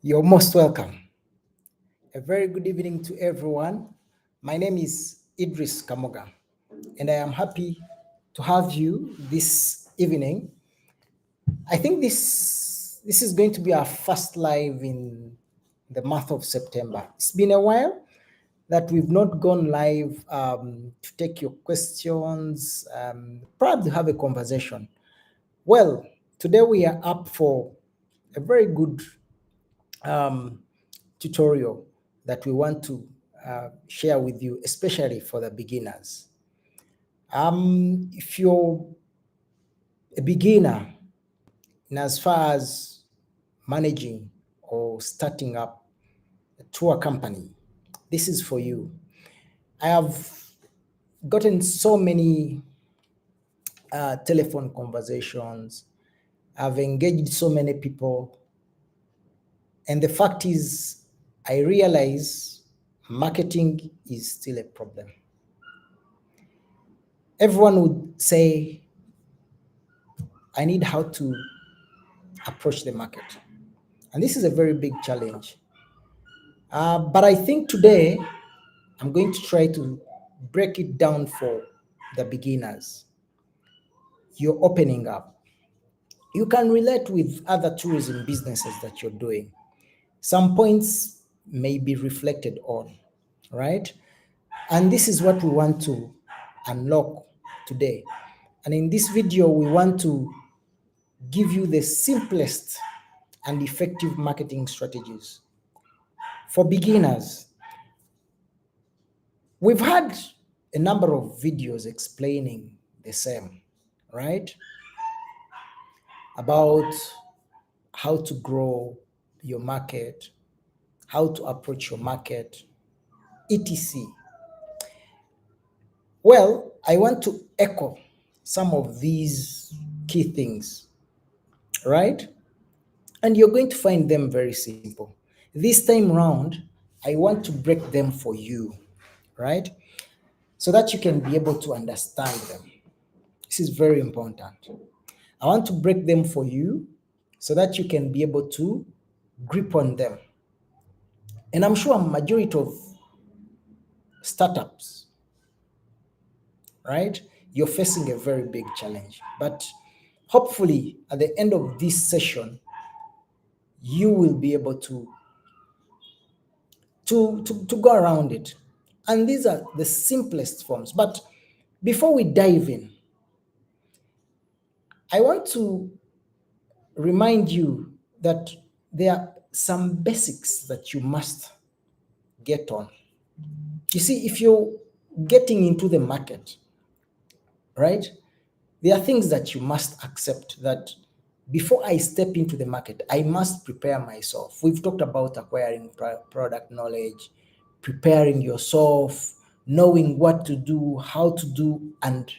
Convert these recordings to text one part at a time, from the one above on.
You're most welcome. A very good evening to everyone. My name is Idris Kamoga, and I am happy to have you this evening. I think this is going to be our first live in the month of September. It's been a while that we've not gone live to take your questions, probably have a conversation. Well, today we are up for a very good um, tutorial that we want to share with you, especially for the beginners. If you're a beginner in as far as managing or starting up a tour company, this is for you. I have gotten so many telephone conversations. I've engaged so many people. And the fact is, I realize marketing is still a problem. Everyone would say, I need how to approach the market. And this is a very big challenge. But I think today I'm going to try to break it down for the beginners. You're opening up. You can relate with other tourism businesses that you're doing. Some points may be reflected on, right? And this is what we want to unlock today. And in this video, we want to give you the simplest and effective marketing strategies for beginners. We've had a number of videos explaining the same, right? About how to grow your market, how to approach your market, etc. Well, I want to echo some of these key things, right? And you're going to find them very simple. This time round, I want to break them for you, right? So that you can be able to understand them. This is very important. I want to break them for you so that you can be able to grip on them. And I'm sure a majority of startups, right, you're facing a very big challenge. But hopefully, at the end of this session, you will be able to go around it. And these are the simplest forms. But before we dive in, I want to remind you that there are some basics that you must get on. You see, if you're getting into the market, right, there are things that you must accept that before I step into the market, I must prepare myself. We've talked about acquiring product knowledge, preparing yourself, knowing what to do, how to do, and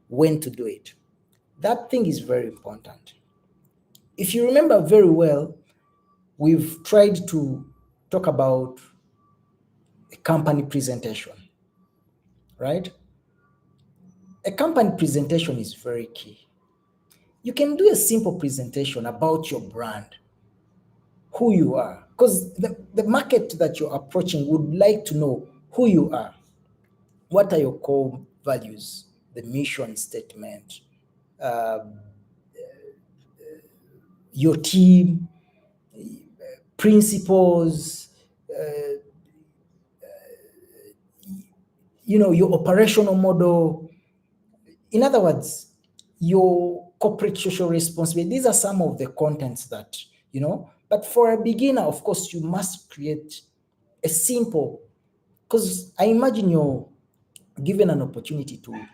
when to do it. That thing is very important. If you remember very well, we've tried to talk about a company presentation, right? A company presentation is very key. You can do a simple presentation about your brand, who you are, because the market that you're approaching would like to know who you are. What are your core values, the mission statement, your team, principles, your operational model. In other words, your corporate social responsibility. These are some of the contents that, but for a beginner, of course, you must create a simple, because I imagine you're given an opportunity to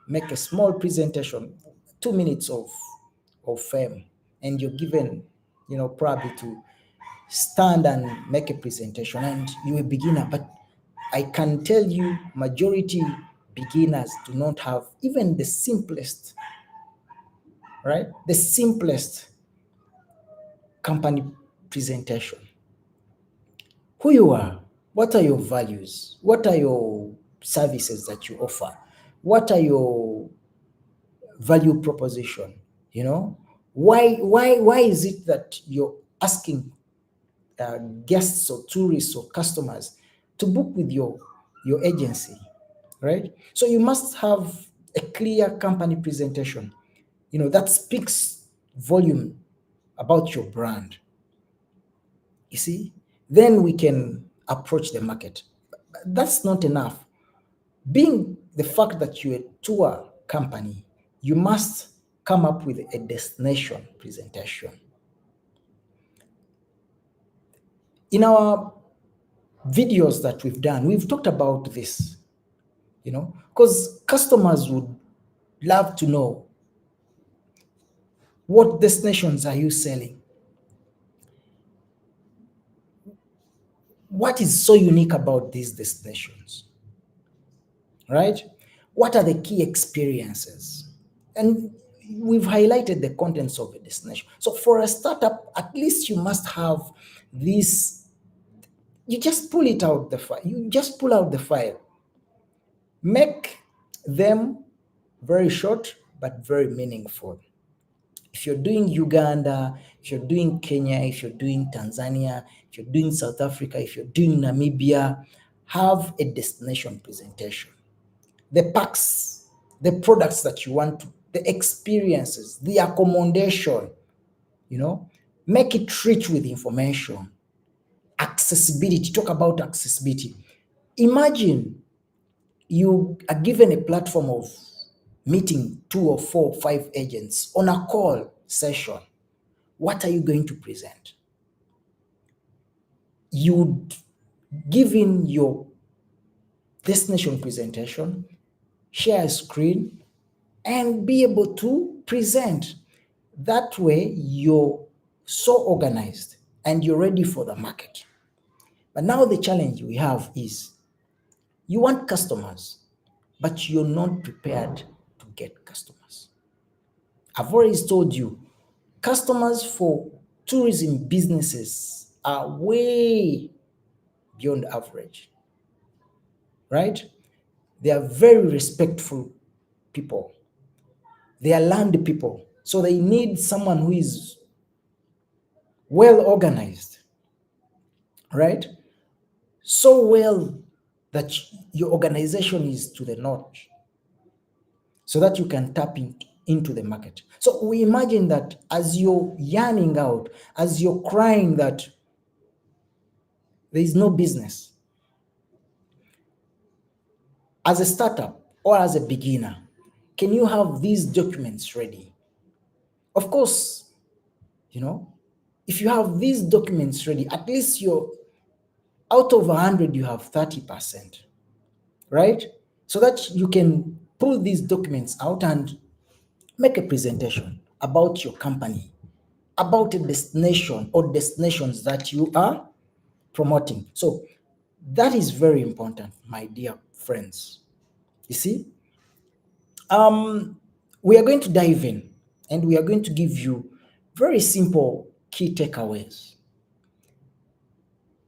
make a small presentation, 2 minutes of fame, and you're given, probably to stand and make a presentation, and you're a beginner. But I can tell you, majority beginners do not have even the simplest, right? The simplest company presentation. Who you are, what are your values, what are your services that you offer, what are your value proposition, why is it that you're asking guests or tourists or customers to book with your agency, right? So you must have a clear company presentation, that speaks volume about your brand. You see, then we can approach the market. That's not enough. Being the fact that you're a tour company, you must come up with a destination presentation. In our videos that we've done, we've talked about this, because customers would love to know, what destinations are you selling? What is so unique about these destinations, right? What are the key experiences? And we've highlighted the contents of a destination. So for a startup, at least you must have this. You just pull it out the file. You just pull out the file. Make them very short but very meaningful. If you're doing Uganda, if you're doing Kenya, if you're doing Tanzania, if you're doing South Africa, if you're doing Namibia, have a destination presentation. The packs, the products that you want, the experiences, the accommodation, make it rich with information. Accessibility, talk about accessibility. Imagine you are given a platform of meeting 2 or 4 or 5 agents on a call session. What are you going to present? You'd give in your destination presentation, share a screen, and be able to present. That way, you're so organized and you're ready for the market. But now the challenge we have is, you want customers, but you're not prepared to get customers. I've already told you, customers for tourism businesses are way beyond average, right? They are very respectful people. They are land people. So they need someone who is well organized, right? So well that your organization is to the notch, so that you can tap into the market. So we imagine that as you're yearning out, as you're crying that there is no business, as a startup or as a beginner, can you have these documents ready? Of course, if you have these documents ready, at least you're out of 100, you have 30%, right? So that you can pull these documents out and make a presentation about your company, about a destination or destinations that you are promoting. So that is very important, my dear friends. You see, we are going to dive in and we are going to give you very simple key takeaways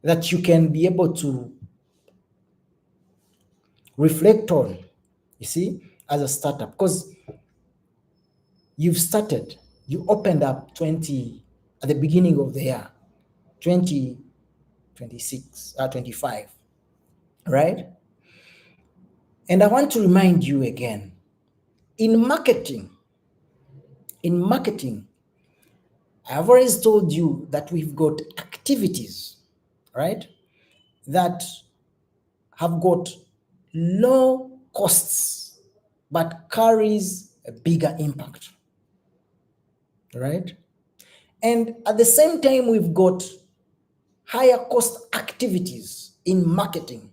that you can be able to reflect on, you see, as a startup. Because you've started, you opened up 20 at the beginning of the year, 2026, 25, right? And I want to remind you again, in marketing, I've always told you that we've got activities, right, that have got low costs but carries a bigger impact, right? And at the same time, we've got higher cost activities in marketing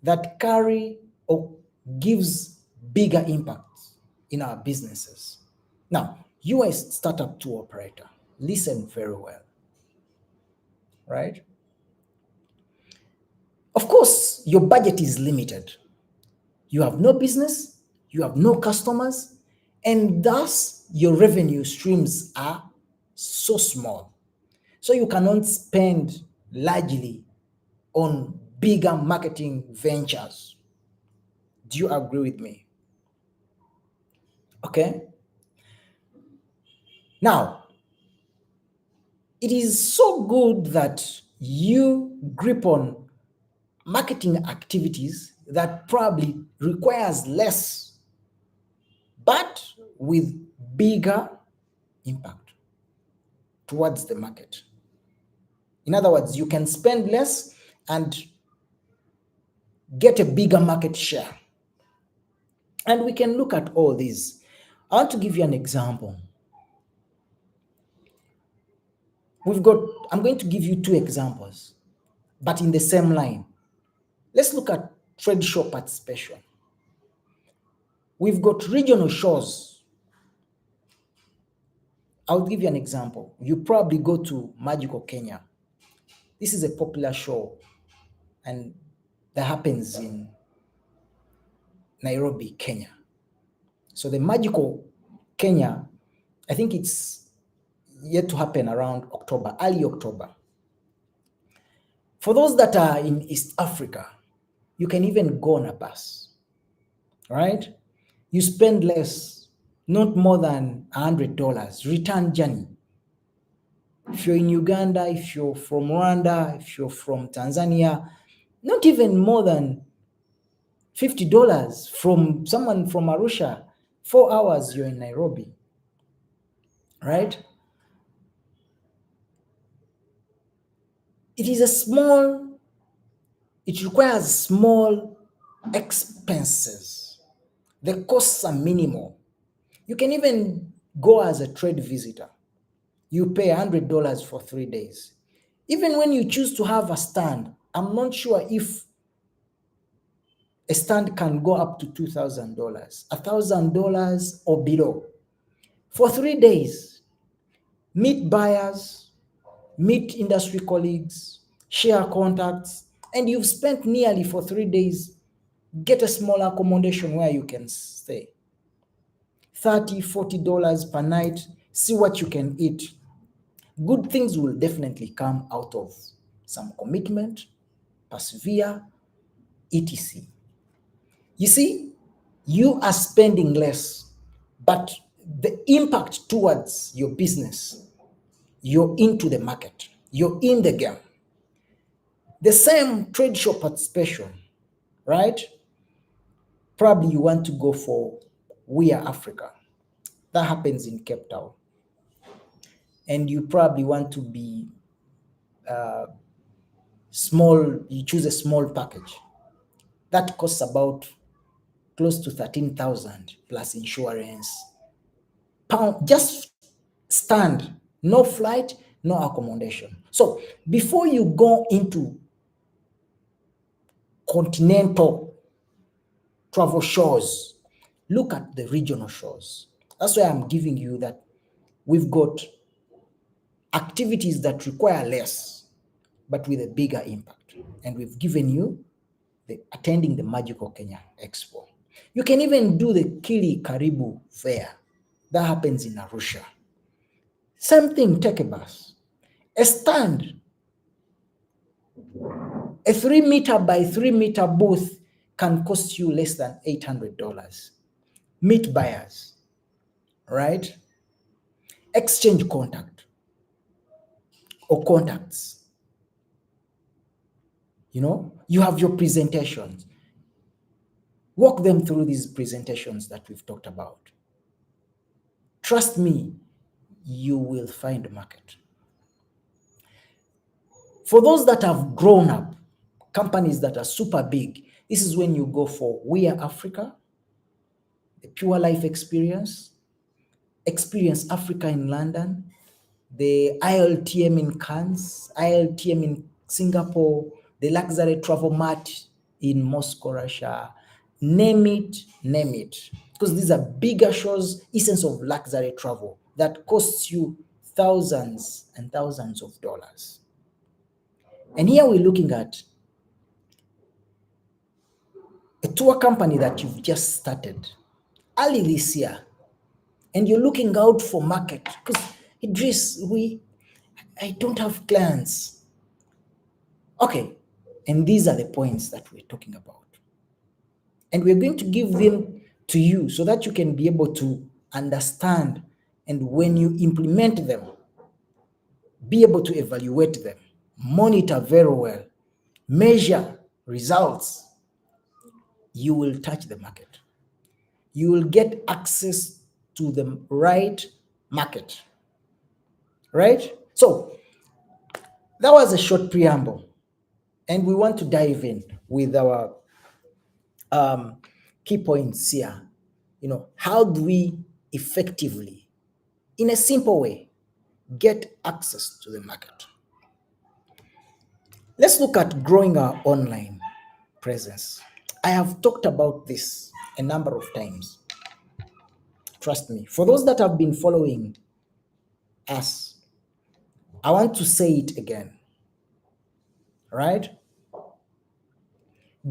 that carry or gives bigger impacts in our businesses. Now, you as a startup tour operator, listen very well, right? Of course, your budget is limited. You have no business, you have no customers, and thus your revenue streams are so small. So you cannot spend largely on bigger marketing ventures. Do you agree with me? Okay. Now, it is so good that you grip on marketing activities that probably requires less, but with bigger impact towards the market. In other words, you can spend less and get a bigger market share. And we can look at all these. I want to give you an example. I'm going to give you two examples, but in the same line. Let's look at trade show participation. We've got regional shows. I'll give you an example. You probably go to Magical Kenya. This is a popular show, and that happens in Nairobi, Kenya. So the Magical Kenya, I think it's yet to happen around October, early October. For those that are in East Africa, you can even go on a bus, right? You spend less, not more than $100, return journey. If you're in Uganda, if you're from Rwanda, if you're from Tanzania, not even more than $50 from someone from Arusha, 4 hours you're in Nairobi, right? It requires small expenses. The costs are minimal. You can even go as a trade visitor. You pay $100 for 3 days. Even when you choose to have a stand, I'm not sure if a stand can go up to $2,000, $1,000 or below. For 3 days, meet buyers, meet industry colleagues, share contacts, and you've spent nearly for 3 days, get a small accommodation where you can stay. $30, $40 per night, see what you can eat. Good things will definitely come out of some commitment, persevere, etc. You see, you are spending less, but the impact towards your business, you're into the market, you're in the game. The same trade show participation, right? Probably you want to go for We Are Africa. That happens in Cape Town. And you probably want to be small, you choose a small package. That costs about close to 13,000 plus insurance. Pound, just stand, no flight, no accommodation. So before you go into continental travel shows, look at the regional shows. That's why I'm giving you that we've got activities that require less, but with a bigger impact. And we've given you attending the Magical Kenya Expo. You can even do the Kili Karibu Fair. That happens in Arusha. Same thing, take a bus. A stand, a 3 meter by 3 meter booth can cost you less than $800. Meet buyers, right? Exchange contact or contacts. You know, you have your presentations. Walk them through these presentations that we've talked about. Trust me, you will find a market. For those that have grown up, companies that are super big, this is when you go for We Are Africa, the Pure Life Experience, Experience Africa in London, the ILTM in Cannes, ILTM in Singapore, the Luxury Travel Mart in Moscow, Russia. Name it. Because these are bigger shows, essence of luxury travel that costs you thousands and thousands of dollars. And here we're looking at a tour company that you've just started early this year, and you're looking out for market because Idris, I don't have clients. Okay, and these are the points that we're talking about. And we're going to give them to you so that you can be able to understand, and when you implement them, be able to evaluate them monitor very well, measure results, you will touch the market. You will get access to the right market, right? So that was a short preamble, and we want to dive in with our key points here. How do we effectively, in a simple way, get access to the market? Let's look at growing our online presence. I have talked about this a number of times. Trust me. For those that have been following us, I want to say it again. Right?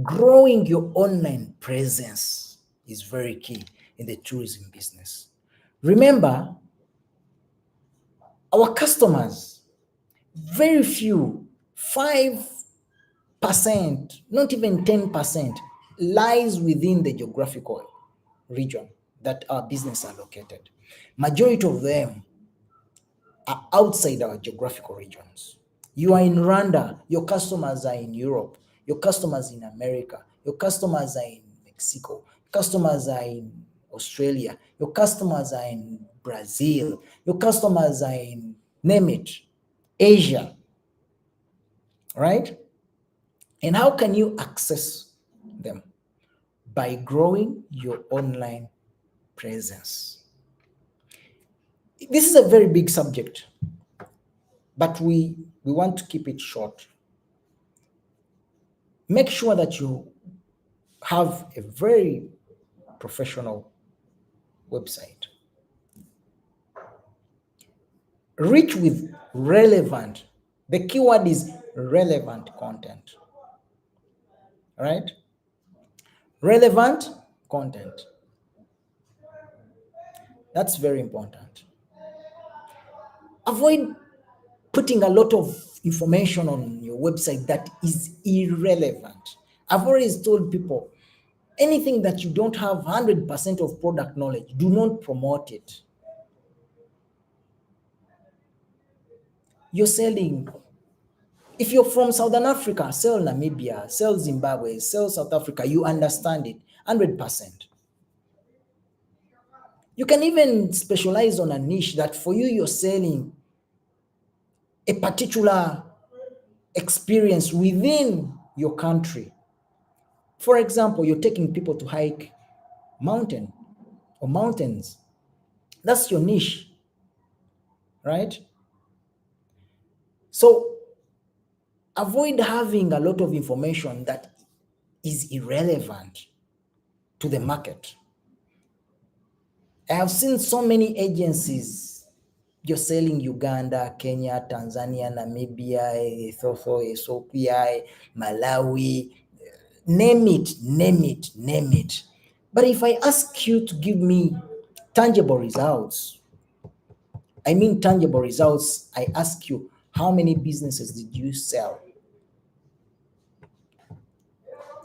Growing your online presence is very key in the tourism business. Remember, our customers, very few, 5%, not even 10%, lies within the geographical region that our business are located. Majority of them are outside our geographical regions. You are in Rwanda, your customers are in Europe, your customers in America, your customers are in Mexico, customers are in Australia, your customers are in Brazil, your customers are in, name it, Asia, right? And how can you access them? By growing your online presence. This is a very big subject, but we want to keep it short. Make sure that you have a very professional website. Rich with relevant, the keyword is relevant content, right? Relevant content. That's very important. Avoid putting a lot of information on your website that is irrelevant. I've always told people, anything that you don't have 100% of product knowledge, do not promote it. You're selling, if you're from Southern Africa, sell Namibia, sell Zimbabwe, sell South Africa, you understand it 100%. You can even specialize on a niche that for you, you're selling a particular experience within your country. For example, you're taking people to hike mountains. That's your niche, right? So avoid having a lot of information that is irrelevant to the market. I have seen so many agencies, you're selling Uganda, Kenya, Tanzania, Namibia, Ethiopia, Malawi, name it. But if I ask you to give me tangible results, I ask you, how many businesses did you sell?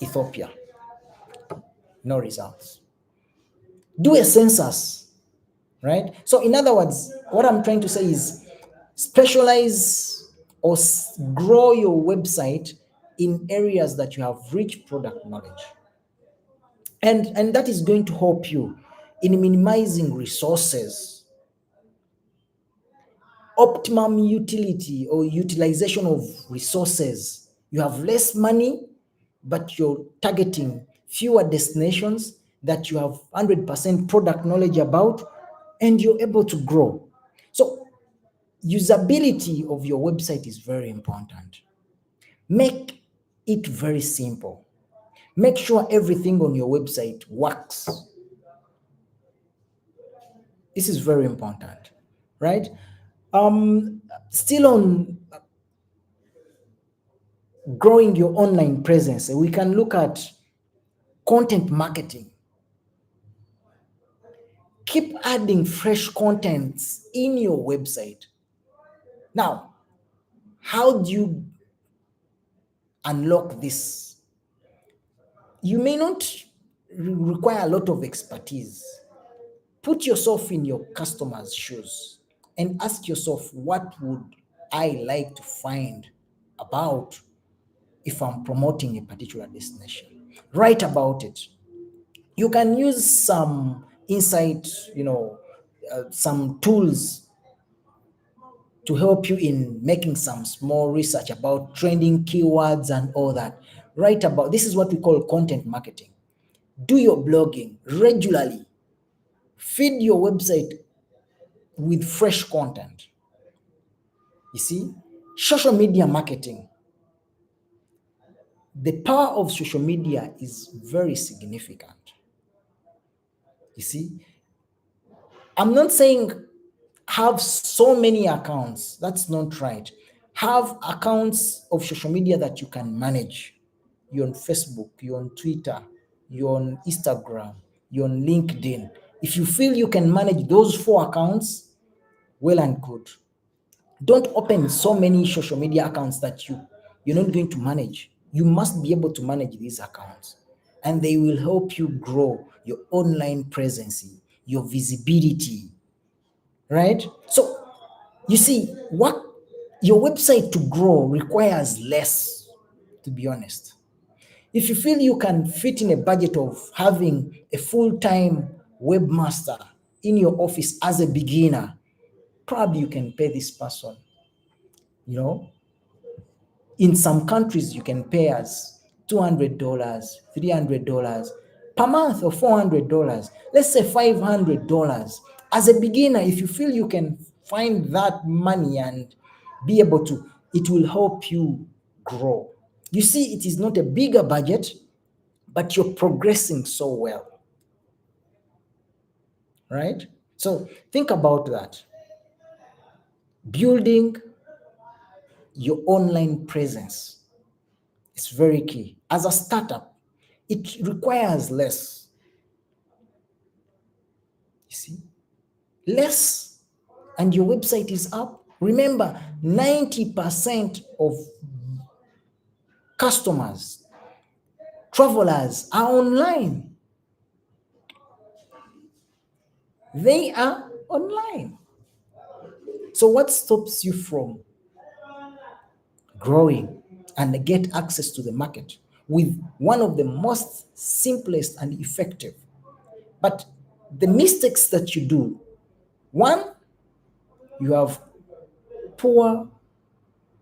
Ethiopia, no results. Do a census, right? So in other words, what I'm trying to say is specialize or grow your website in areas that you have rich product knowledge. And that is going to help you in minimizing resources, optimum utility or utilization of resources. You have less money, but you're targeting fewer destinations that you have 100% product knowledge about, and you're able to grow. So usability of your website is very important. Make it very simple. Make sure everything on your website works. This is very important, right? Still on growing your online presence, we can look at content marketing. Keep adding fresh contents in your website. Now, how do you unlock this? You may not require a lot of expertise. Put yourself in your customer's shoes and ask yourself, what would I like to find about if I'm promoting a particular destination. Write about it. You can use some insight, some tools to help you in making some small research about trending keywords and all that. Write about this is what we call content marketing. Do your blogging regularly. Feed your website with fresh content. You see, social media marketing. The power of social media is very significant. You see, I'm not saying have so many accounts. That's not right. Have accounts of social media that you can manage. You're on Facebook, you're on Twitter, you're on Instagram, you're on LinkedIn. If you feel you can manage those 4 accounts, well and good. Don't open so many social media accounts that you're not going to manage. You must be able to manage these accounts, and they will help you grow your online presence, your visibility, right? So you see, what your website to grow requires less, to be honest. If you feel you can fit in a budget of having a full-time webmaster in your office as a beginner, probably you can pay this person. You know, in some countries, you can pay us $200, $300 per month, or $400. Let's say $500 as a beginner. If you feel you can find that money and be able to, it will help you grow. You see, it is not a bigger budget, but you're progressing so well, right? So think about that. Building your online presence is very key. As a startup, it requires less. You see, less, and your website is up. Remember, 90% of customers, travelers are online. They are online. So, what stops you from growing and get access to the market with one of the most simplest and effective? But the mistakes that you do, one, you have poor,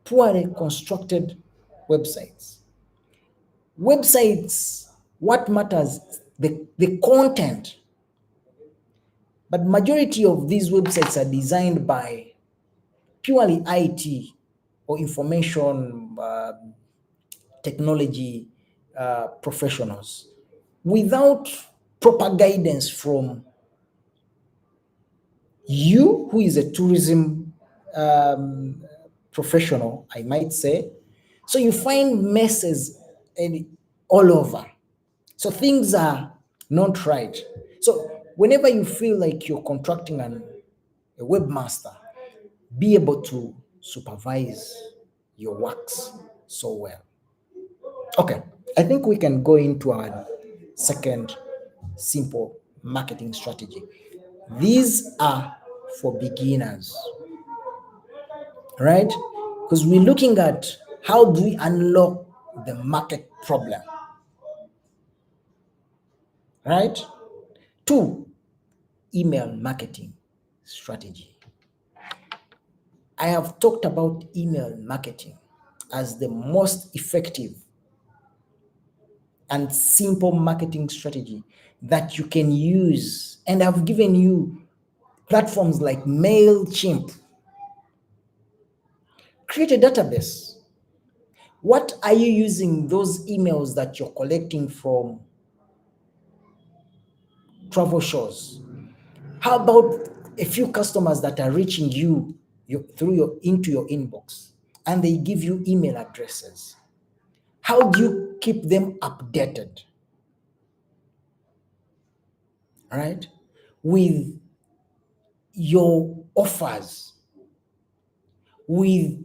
poorly constructed websites. Websites, what matters, the content. But majority of these websites are designed by purely IT or information technology professionals without proper guidance from you, who is a tourism um, professional, I might say. So you find messes all over. So things are not right. So whenever you feel like you're contracting a webmaster, be able to supervise your works so well. Okay, I think we can go into our second simple marketing strategy. These are for beginners, right? Because we're looking at how do we unlock the market problem, right? Two, email marketing strategy. I have talked about email marketing as the most effective and simple marketing strategy that you can use. And I've given you platforms like MailChimp. Create a database. What are you using those emails that you're collecting from travel shows? How about a few customers that are reaching through your into your inbox and they give you email addresses? How do you keep them updated? Right? With your offers, with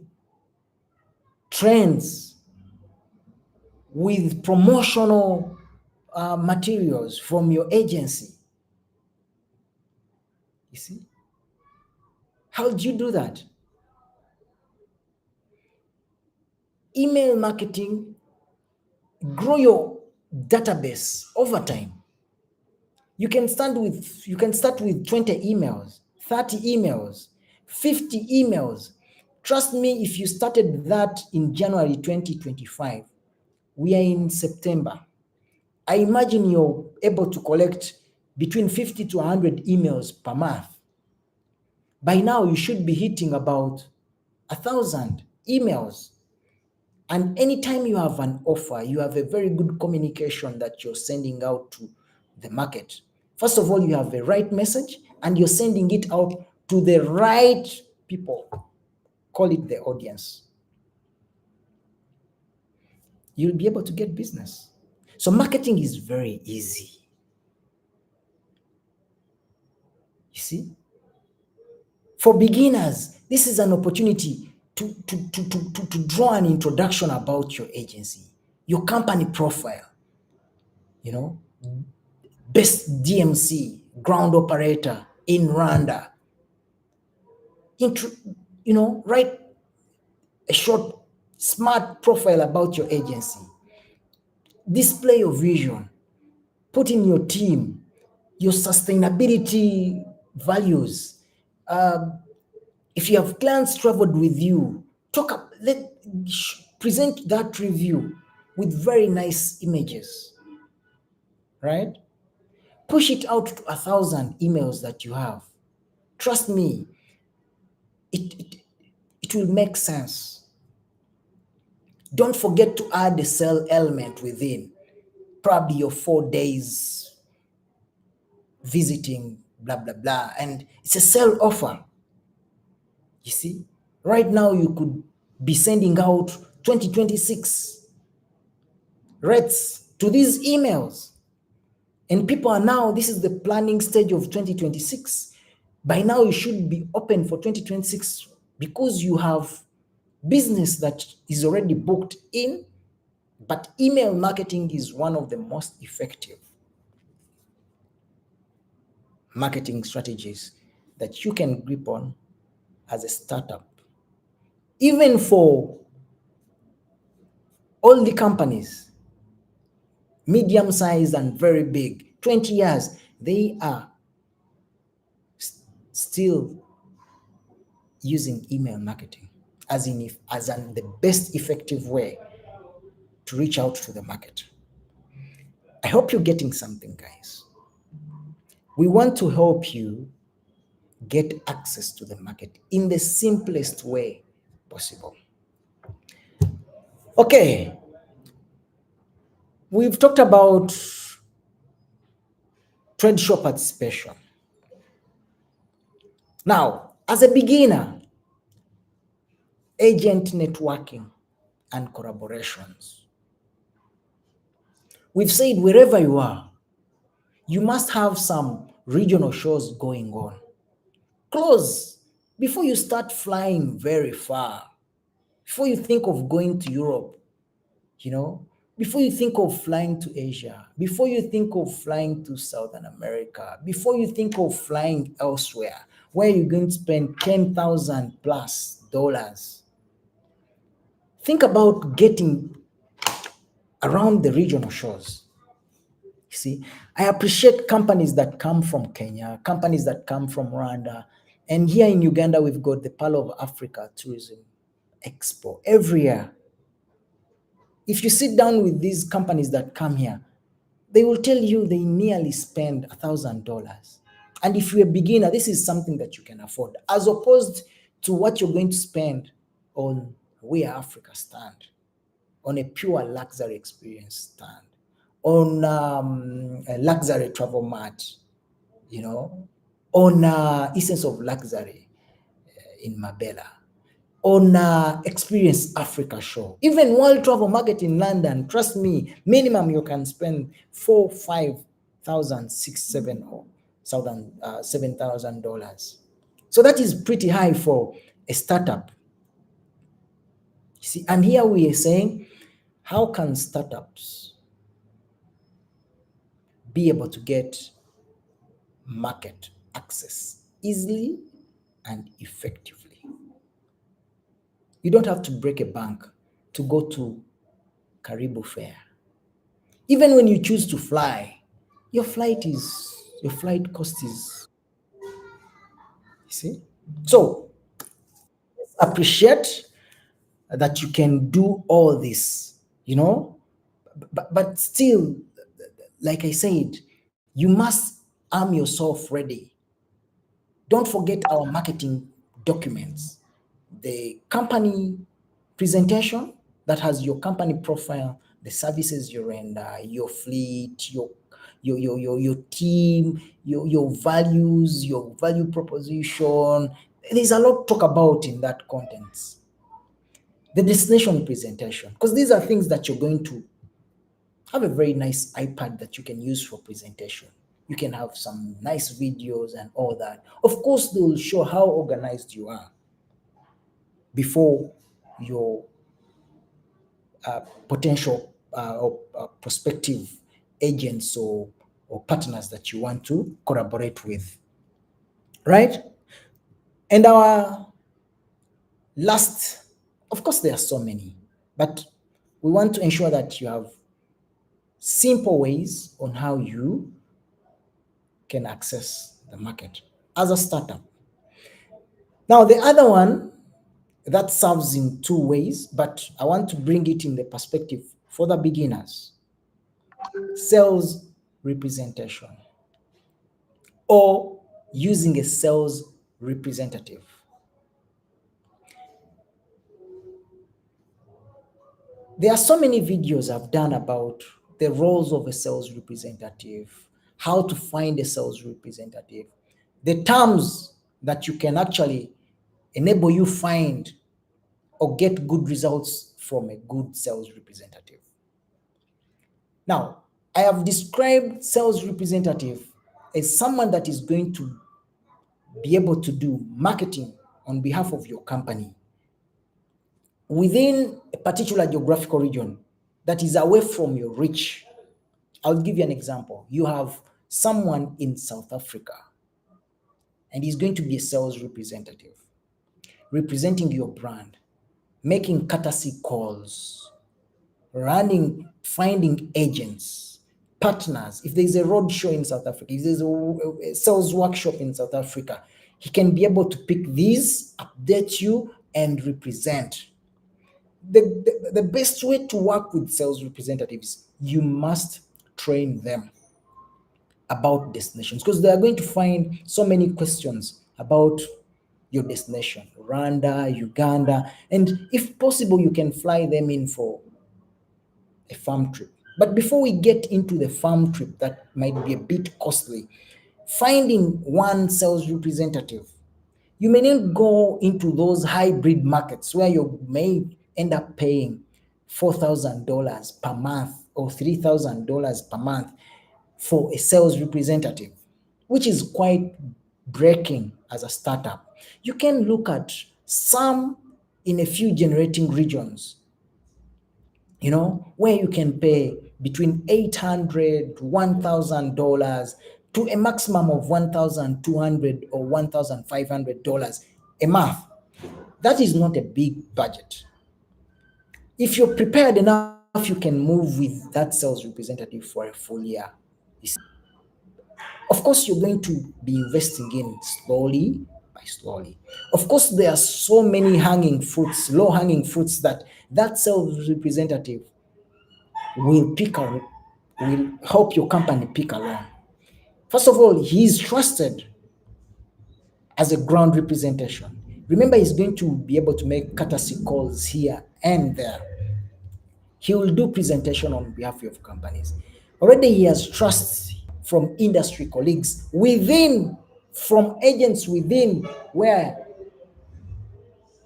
trends, with promotional materials from your agency. You see? How do you do that? email marketing, grow your database over time. You can start with 20 emails, 30 emails, 50 emails. Trust me, if you started that in January 2025, we are in September. I imagine you're able to collect between 50 to 100 emails per month. By now, you should be hitting about 1,000 emails. And anytime you have an offer, you have a very good communication that you're sending out to the market. First of all, you have the right message and you're sending it out to the right people. Call it the audience. You'll be able to get business. So marketing is very easy. You see? For beginners, this is an opportunity to draw an introduction about your agency, your company profile, you know, best DMC, ground operator in Rwanda. Write a short, smart profile about your agency. Display your vision. Put in your team, your sustainability values. If you have clients traveled with you, present that review with very nice images, right? Push it out to 1,000 emails that you have. Trust me, it will make sense. Don't forget to add the sell element within. Probably your 4 days visiting, blah, blah, blah. And it's a sell offer. You see, right now you could be sending out 2026 rates to these emails. And people are now, this is the planning stage of 2026. By now, you should be open for 2026 because you have business that is already booked in. But email marketing is one of the most effective marketing strategies that you can grip on as a startup. Even for all the companies, medium sized and very big, 20 years, they are still using email marketing as the best effective way to reach out to the market. I hope you're getting something, guys. We want to help you get access to the market in the simplest way possible. Okay, we've talked about trade show participation. Now, as a beginner, agent networking and collaborations. We've said wherever you are, you must have some regional shows going on. Close before you start flying very far, before you think of going to Europe, before you think of flying to Asia, before you think of flying to Southern America, before you think of flying elsewhere, where you're going to spend $10,000 plus dollars. Think about getting around the regional shows. You see, I appreciate companies that come from Kenya, companies that come from Rwanda, and here in Uganda, we've got the Pearl of Africa Tourism Expo every year. If you sit down with these companies that come here, they will tell you they nearly spend $1,000. And if you're a beginner, this is something that you can afford, as opposed to what you're going to spend on We Are Africa stand, on a pure luxury experience stand, on a luxury travel mart, on Essence of Luxury in Mabella, on Experience Africa show, even World Travel Market in London. Trust me, minimum you can spend $4,000, $5,000, $6,000, $7,000, $7,000. So that is pretty high for a startup. See, and here we are saying, how can startups be able to get market access easily and effectively? You don't have to break a bank to go to Karibu Fair. Even when you choose to fly, your flight cost is, you see. So appreciate that you can do all this, you know, but still, like I said, you must arm yourself ready. Don't forget our marketing documents, the company presentation that has your company profile, the services you render, your fleet, your team, your values, your value proposition. There's a lot to talk about in that content. The destination presentation, because these are things that you're going to have a very nice iPad that you can use for presentation. You can have some nice videos and all that. Of course, they will show how organized you are before your potential or prospective agents or partners that you want to collaborate with, right? And our last, of course, there are so many, but we want to ensure that you have simple ways on how you can access the market as a startup. Now, the other one that serves in two ways, but I want to bring it in the perspective for the beginners: sales representation or using a sales representative. There are so many videos I've done about the roles of a sales representative, how to find a sales representative, the terms that you can actually enable you find or get good results from a good sales representative. Now, I have described sales representative as someone that is going to be able to do marketing on behalf of your company within a particular geographical region that is away from your reach. I'll give you an example. You have someone in South Africa, and he's going to be a sales representative, representing your brand, making courtesy calls, running, finding agents, partners. If there's a road show in South Africa, if there's a sales workshop in South Africa, he can be able to pick these, update you, and represent. The best way to work with sales representatives, you must train them about destinations, because they are going to find so many questions about your destination, Rwanda, Uganda, and if possible, you can fly them in for a farm trip. But before we get into the farm trip, that might be a bit costly, finding one sales representative, you may not go into those hybrid markets where you may end up paying $4,000 per month or $3,000 per month for a sales representative, which is quite breaking as a startup. You can look at some in a few generating regions, where you can pay between $800 to $1,000 to a maximum of $1,200 or $1,500 a month. That is not a big budget. If you're prepared enough, you can move with that sales representative for a full year. You see, of course, you're going to be investing in slowly by slowly. Of course, there are so many hanging fruits, low hanging fruits that sales representative will will help your company pick along. First of all, he is trusted as a ground representation. Remember, he's going to be able to make courtesy calls here and there. He will do presentation on behalf of companies. Already he has trust from industry colleagues from agents within where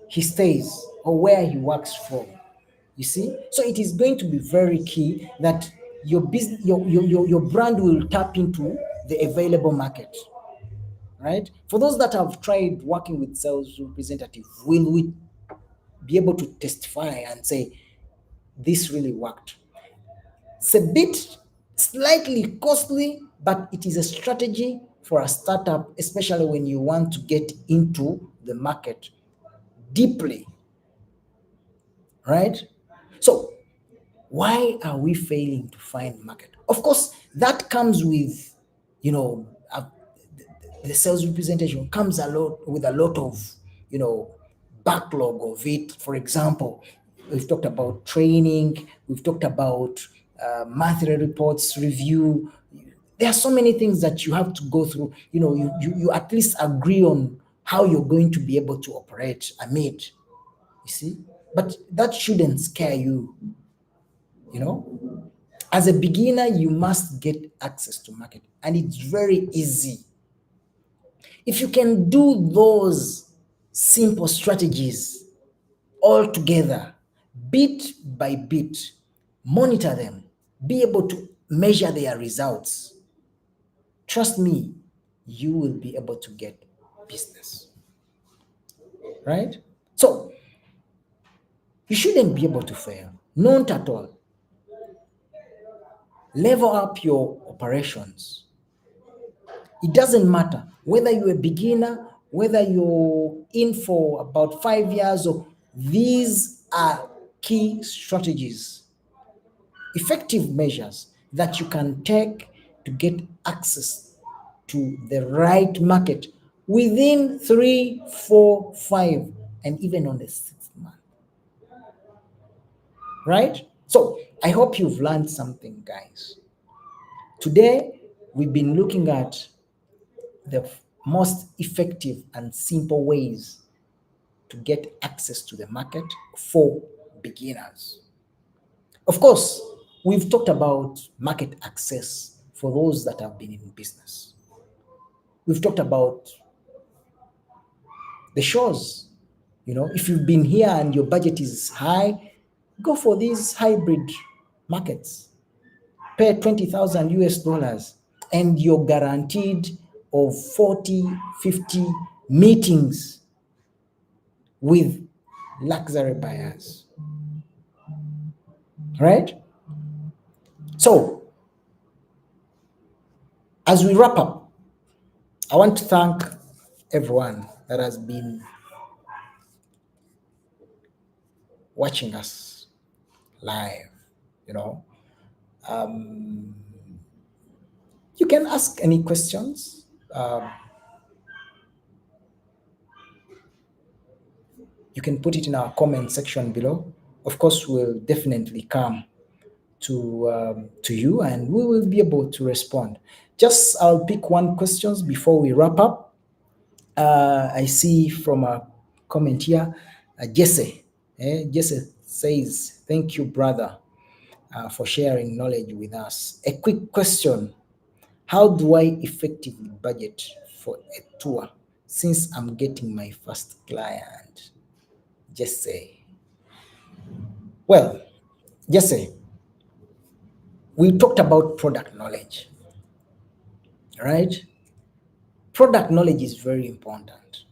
he stays or where he works from. You see? So it is going to be very key that your business, your brand will tap into the available market. Right? For those that have tried working with sales representative, will we be able to testify and say this really worked? It's a bit slightly costly, but it is a strategy for a startup, especially when you want to get into the market deeply, right? So why are we failing to find market? Of course, that comes with, you know, the sales representation comes a lot with a lot of, you know, backlog of it. For example, we've talked about training, we've talked about monthly reports review. There are so many things that you have to go through. You know, you at least agree on how you're going to be able to operate amid, you see. But that shouldn't scare you, you know. As a beginner, you must get access to market, and it's very easy. If you can do those simple strategies all together, bit by bit, monitor them, be able to measure their results, trust me, you will be able to get business, right? So you shouldn't be able to fail, not at all. Level up your operations. It doesn't matter whether you're a beginner, whether you're in for about 5 years, or these are key strategies, effective measures that you can take to get access to the right market within 3, 4, 5, and even on the 6th month. Right? So I hope you've learned something, guys. Today, we've been looking at the most effective and simple ways to get access to the market for beginners. Of course, we've talked about market access for those that have been in business. We've talked about the shows. You know, if you've been here and your budget is high, go for these hybrid markets. Pay 20,000 US dollars and you're guaranteed of 40, 50 meetings with luxury buyers. Right? So, as we wrap up, I want to thank everyone that has been watching us live. You know, you can ask any questions. You can put it in our comment section below. Of course, we'll definitely come to you, and we will be able to respond. Just I'll pick one questions before we wrap up. I see from a comment here, Jesse. Jesse says, "Thank you, brother, for sharing knowledge with us. A quick question: how do I effectively budget for a tour since I'm getting my first client?" Jesse. Well, Jesse, we talked about product knowledge, right? Product knowledge is very important.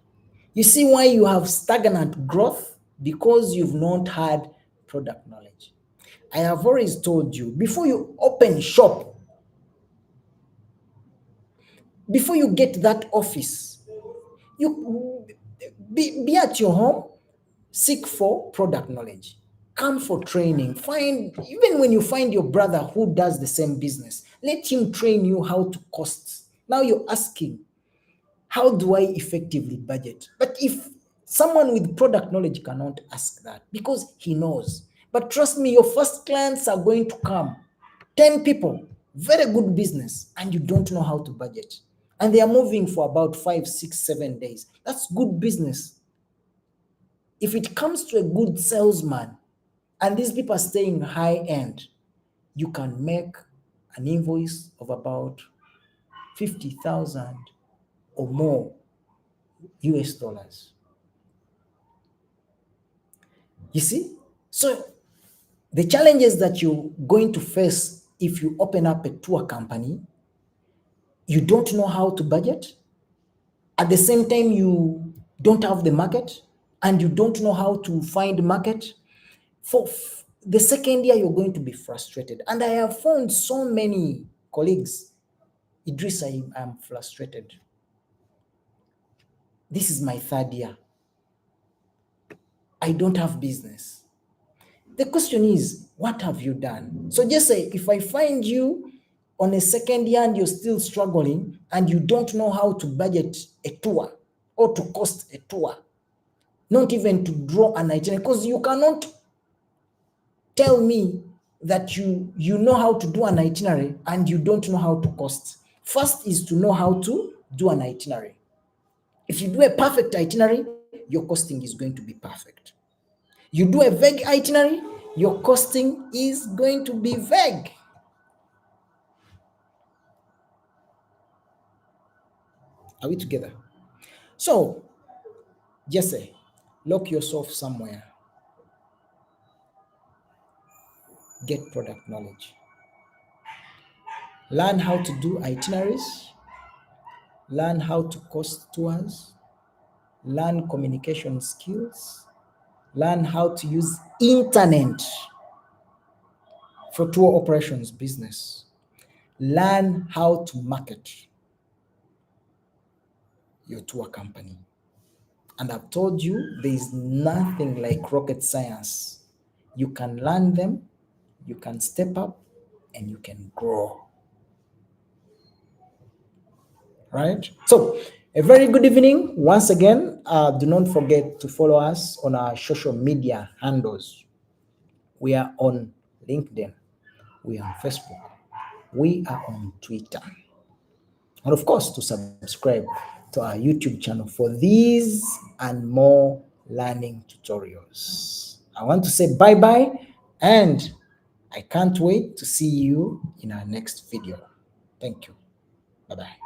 You see why you have stagnant growth? Because you've not had product knowledge. I have always told you, before you open shop, before you get that office, you be at your home, seek for product knowledge. Come for training. Find, even when you find your brother who does the same business, let him train you how to cost. Now you're asking, how do I effectively budget? But if someone with product knowledge cannot ask that because he knows. But trust me, your first clients are going to come. 10 people, very good business, and you don't know how to budget. And they are moving for about 5, 6, 7 days. That's good business. If it comes to a good salesman, and these people are staying high end, you can make an invoice of about 50,000 or more US dollars. You see? So the challenges that you're going to face if you open up a tour company, you don't know how to budget. At the same time, you don't have the market and you don't know how to find market. For the second year, you're going to be frustrated. And I have found so many colleagues, Idris, I am frustrated. This is my third year. I don't have business. The question is, what have you done? So just say, if I find you on a second year and you're still struggling and you don't know how to budget a tour or to cost a tour, not even to draw an itinerary, because you cannot tell me that you know how to do an itinerary and you don't know how to cost. First is to know how to do an itinerary. If you do a perfect itinerary, your costing is going to be perfect. You do a vague itinerary, your costing is going to be vague. Are we together? So, just say, lock yourself somewhere, get product knowledge, learn how to do itineraries, learn how to cost tours, learn communication skills, learn how to use internet for tour operations business, learn how to market your tour company. And I've told you there is nothing like rocket science. You can learn them, you can step up, and you can grow. Right? So, a very good evening. Once again, do not forget to follow us on our social media handles. We are on LinkedIn, we are on Facebook, we are on Twitter. And of course, to subscribe to our YouTube channel for these and more learning tutorials. I want to say bye bye, and I can't wait to see you in our next video. Thank you. Bye bye.